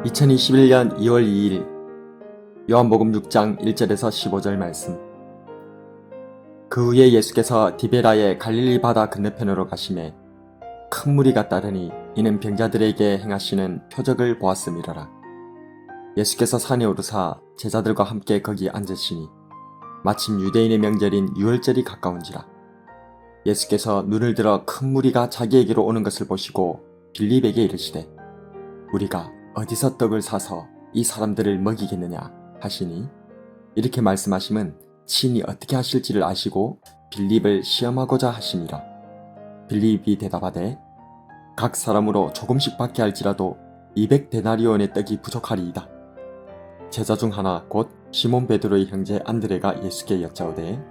2021년 2월 2일 요한복음 6장 1절에서 15절 말씀. 그 후에 예수께서 디베라의 갈릴리 바다 건너편으로 가시매 큰 무리가 따르니 이는 병자들에게 행하시는 표적을 보았음이로라. 예수께서 산에 오르사 제자들과 함께 거기 앉으시니 마침 유대인의 명절인 유월절이 가까운지라. 예수께서 눈을 들어 큰 무리가 자기에게로 오는 것을 보시고 빌립에게 이르시되 우리가 어디서 떡을 사서 이 사람들을 먹이겠느냐 하시니 이렇게 말씀하심은 친히 어떻게 하실지를 아시고 빌립을 시험하고자 하심이라. 빌립이 대답하되 각 사람으로 조금씩 받게 할지라도 200데나리온의 떡이 부족하리이다. 제자 중 하나 곧 시몬 베드로의 형제 안드레가 예수께 여짜오되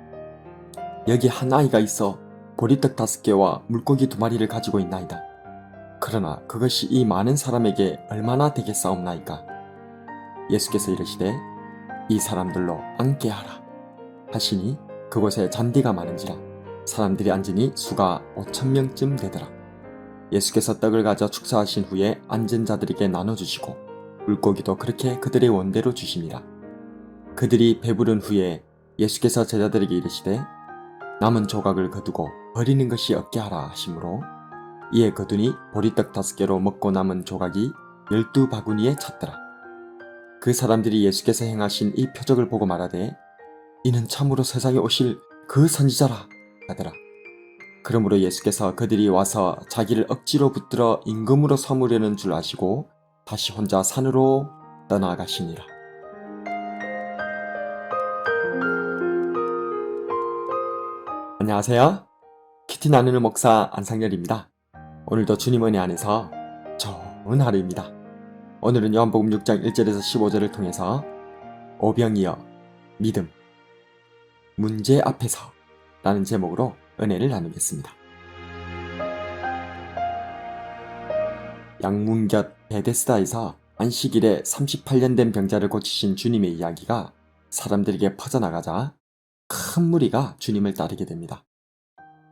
여기 한 아이가 있어 보리떡 5개와 물고기 2마리를 가지고 있나이다. 그러나 그것이 이 많은 사람에게 얼마나 되겠사옵나이까? 예수께서 이르시되 이 사람들로 앉게 하라 하시니 그곳에 잔디가 많은지라 사람들이 앉으니 수가 5,000명쯤 되더라. 예수께서 떡을 가져 축사하신 후에 앉은 자들에게 나눠주시고 물고기도 그렇게 그들의 원대로 주심이라. 그들이 배부른 후에 예수께서 제자들에게 이르시되 남은 조각을 거두고 버리는 것이 없게 하라 하시므로 이에 거두니 보리떡 5개로 먹고 남은 조각이 12바구니에 찼더라. 그 사람들이 예수께서 행하신 이 표적을 보고 말하되 이는 참으로 세상에 오실 그 선지자라 하더라. 그러므로 예수께서 그들이 와서 자기를 억지로 붙들어 임금으로 삼으려는 줄 아시고 다시 혼자 산으로 떠나가시니라. 안녕하세요. 키티 나누는 목사 안상열입니다. 오늘도 주님 은혜 안에서 좋은 하루입니다. 오늘은 요한복음 6장 1절에서 15절을 통해서 오병이어 믿음 문제 앞에서 라는 제목으로 은혜를 나누겠습니다. 양문곁 베데스다에서 안식일에 38년 된 병자를 고치신 주님의 이야기가 사람들에게 퍼져나가자 큰 무리가 주님을 따르게 됩니다.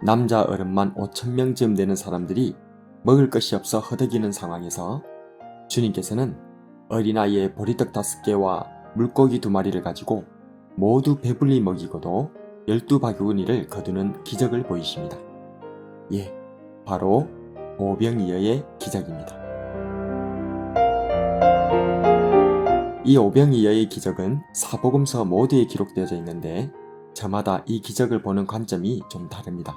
남자 어른만 5,000명쯤 되는 사람들이 먹을 것이 없어 허덕이는 상황에서 주님께서는 어린아이의 보리떡 5개와 물고기 2마리를 가지고 모두 배불리 먹이고도 12바구니를 거두는 기적을 보이십니다. 예, 바로 오병이어의 기적입니다. 이 오병이어의 기적은 사복음서 모두에 기록되어져 있는데 저마다 이 기적을 보는 관점이 좀 다릅니다.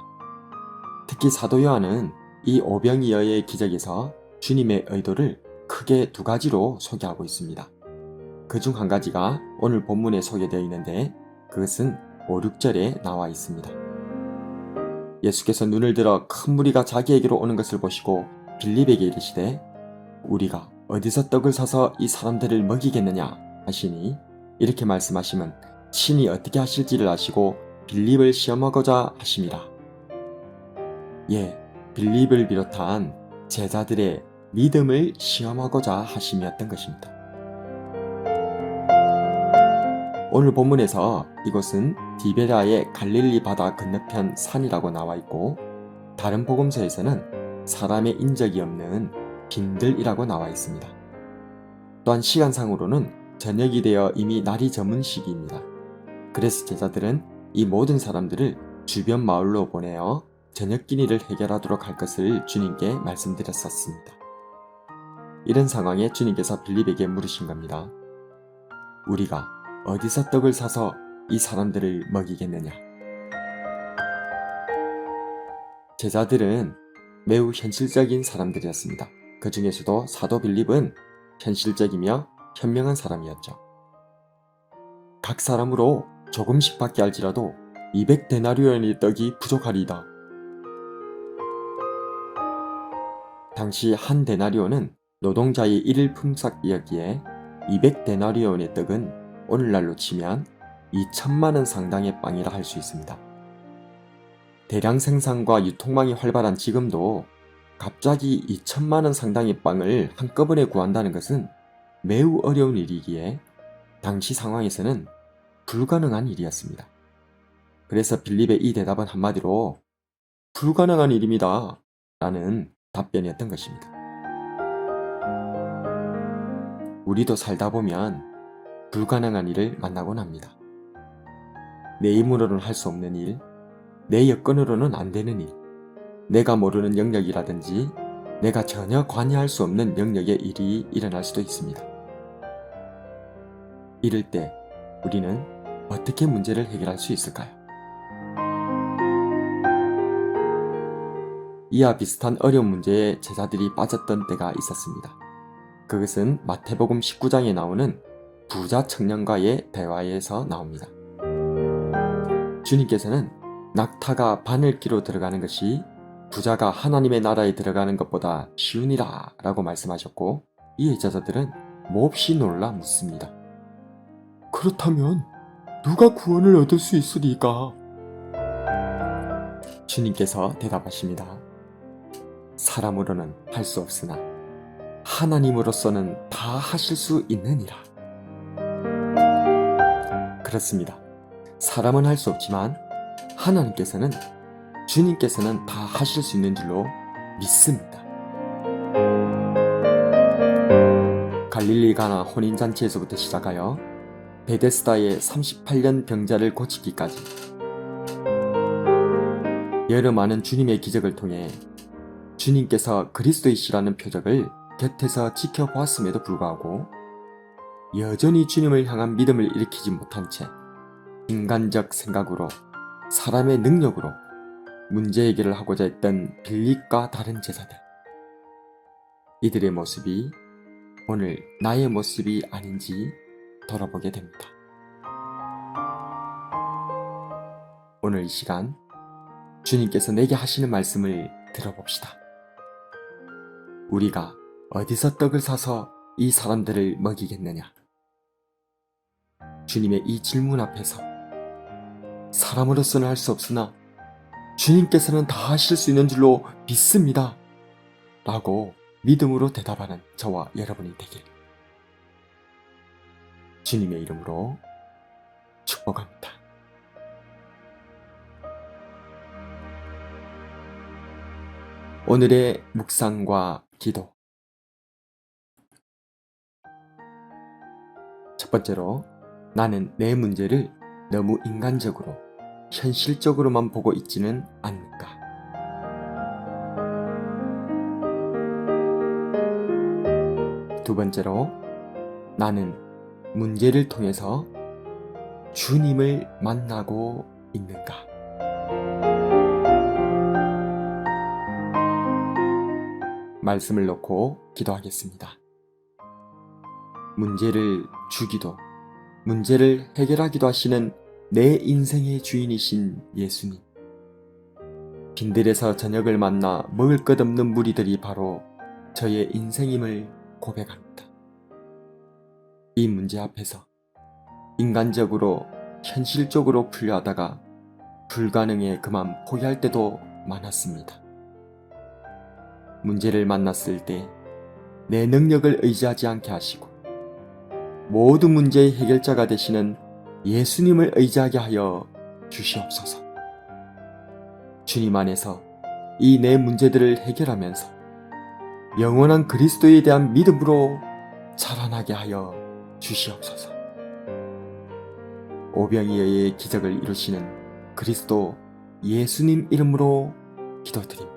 특히 사도 요한은 이 오병이어의 기적에서 주님의 의도를 크게 2가지로 소개하고 있습니다. 그중 한 가지가 오늘 본문에 소개되어 있는데 그것은 5, 6절에 나와 있습니다. 예수께서 눈을 들어 큰 무리가 자기에게로 오는 것을 보시고 빌립에게 이르시되 우리가 어디서 떡을 사서 이 사람들을 먹이겠느냐 하시니 이렇게 말씀하시면 친히 어떻게 하실지를 아시고 빌립을 시험하고자 하심이라. 예, 빌립을 비롯한 제자들의 믿음을 시험하고자 하심이었던 것입니다. 오늘 본문에서 이곳은 디베라의 갈릴리 바다 건너편 산이라고 나와 있고 다른 복음서에서는 사람의 인적이 없는 빈들이라고 나와 있습니다. 또한 시간상으로는 저녁이 되어 이미 날이 저문 시기입니다. 그래서 제자들은 이 모든 사람들을 주변 마을로 보내어 저녁기니를 해결하도록 할 것을 주님께 말씀드렸었습니다. 이런 상황에 주님께서 빌립에게 물으신 겁니다. 우리가 어디서 떡을 사서 이 사람들을 먹이겠느냐? 제자들은 매우 현실적인 사람들이었습니다. 그 중에서도 사도 빌립은 현실적이며 현명한 사람이었죠. 각 사람으로 조금씩 받게 할지라도 200데나리온의 떡이 부족하리이다. 당시 한 데나리온은 노동자의 1일 품삯비였기에 200데나리온의 떡은 오늘날로 치면 2천만원 상당의 빵이라 할 수 있습니다. 대량 생산과 유통망이 활발한 지금도 갑자기 2천만원 상당의 빵을 한꺼번에 구한다는 것은 매우 어려운 일이기에 당시 상황에서는 불가능한 일이었습니다. 그래서 빌립의 이 대답은 한마디로 불가능한 일입니다 라는 답변이었던 것입니다. 우리도 살다 보면 불가능한 일을 만나곤 합니다. 내 힘으로는 할 수 없는 일, 내 여건으로는 안 되는 일, 내가 모르는 영역이라든지 내가 전혀 관여할 수 없는 영역의 일이 일어날 수도 있습니다. 이럴 때 우리는 어떻게 문제를 해결할 수 있을까요? 이와 비슷한 어려운 문제에 제자들이 빠졌던 때가 있었습니다. 그것은 마태복음 19장에 나오는 부자 청년과의 대화에서 나옵니다. 주님께서는 낙타가 바늘기로 들어가는 것이 부자가 하나님의 나라에 들어가는 것보다 쉬우니라 라고 말씀하셨고, 이에 제자들은 몹시 놀라 묻습니다. 그렇다면 누가 구원을 얻을 수 있으리까? 주님께서 대답하십니다. 사람으로는 할 수 없으나 하나님으로서는 다 하실 수 있느니라. 그렇습니다. 사람은 할 수 없지만 하나님께서는, 주님께서는 다 하실 수 있는 줄로 믿습니다. 갈릴리 가나 혼인잔치에서부터 시작하여 베데스다의 38년 병자를 고치기까지 여러 많은 주님의 기적을 통해 주님께서 그리스도이시라는 표적을 곁에서 지켜보았음에도 불구하고 여전히 주님을 향한 믿음을 일으키지 못한 채 인간적 생각으로, 사람의 능력으로 문제 해결을 하고자 했던 빌립과 다른 제자들, 이들의 모습이 오늘 나의 모습이 아닌지 돌아보게 됩니다. 오늘 이 시간 주님께서 내게 하시는 말씀을 들어봅시다. 우리가 어디서 떡을 사서 이 사람들을 먹이겠느냐? 주님의 이 질문 앞에서 사람으로서는 할 수 없으나 주님께서는 다 하실 수 있는 줄로 믿습니다 라고 믿음으로 대답하는 저와 여러분이 되길 주님의 이름으로 축복합니다. 오늘의 묵상과 기도. 첫 번째로, 나는 내 문제를 너무 인간적으로, 현실적으로만 보고 있지는 않는가? 두 번째로, 나는 문제를 통해서 주님을 만나고 있는가? 말씀을 놓고 기도하겠습니다. 문제를 주기도, 문제를 해결하기도 하시는 내 인생의 주인이신 예수님. 빈들에서 저녁을 만나 먹을 것 없는 무리들이 바로 저의 인생임을 고백합니다. 이 문제 앞에서 인간적으로, 현실적으로 풀려 하다가 불가능에 그만 포기할 때도 많았습니다. 문제를 만났을 때 내 능력을 의지하지 않게 하시고 모든 문제의 해결자가 되시는 예수님을 의지하게 하여 주시옵소서. 주님 안에서 이 내 문제들을 해결하면서 영원한 그리스도에 대한 믿음으로 자라나게 하여 주시옵소서. 오병이어의 기적을 이루시는 그리스도 예수님 이름으로 기도드립니다.